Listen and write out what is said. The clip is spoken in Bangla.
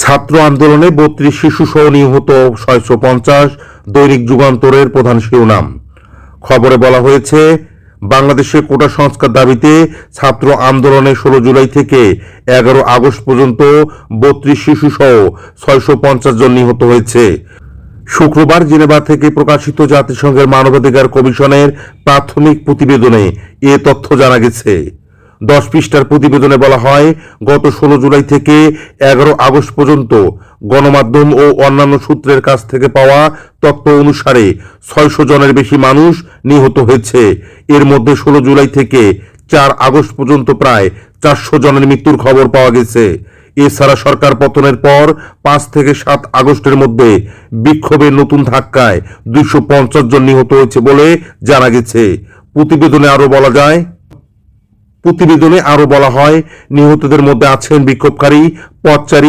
ছাত্র আন্দোলনে ৩২ শিশুসহ নিহত ৬৫০। দৈনিক যুগান্তরের প্রধান শিরোনাম। খবরে বলা হয়েছে, বাংলাদেশে কোটা সংস্কার দাবিতে ছাত্র আন্দোলনে ১৬ জুলাই থেকে ১১ আগস্ট পর্যন্ত ৩২ শিশুসহ ৬৫০ জন নিহত হয়েছে। শুক্রবার জেনেভা থেকে প্রকাশিত জাতিসংঘের মানবাধিকার কমিশনের প্রাথমিক প্রতিবেদনে এ তথ্য জানা গেছে। ১০ পৃষ্ঠার প্রতিবেদনে বলা হয়, গত ১৬ জুলাই থেকে ১১ আগস্ট পর্যন্ত গণমাধ্যম ও অন্যান্য সূত্রের কাছ থেকে পাওয়া তথ্য অনুসারে ৬০০ জনের বেশি মানুষ নিহত হয়েছে। এর মধ্যে ১৬ জুলাই থেকে ৪ আগস্ট পর্যন্ত প্রায় ৪০০ জনের মৃত্যুর খবর পাওয়া গেছে। এছাড়া সরকার পতনের পর ৫ থেকে ৭ আগস্টের মধ্যে বিক্ষোভের নতুন ধাক্কায় ২৫০ জন নিহত হয়েছে বলে জানা গেছে। প্রতিবেদনে আরো বলা হয়, নিহতদের মধ্যে আছেন বিক্ষোভকারী, পথচারী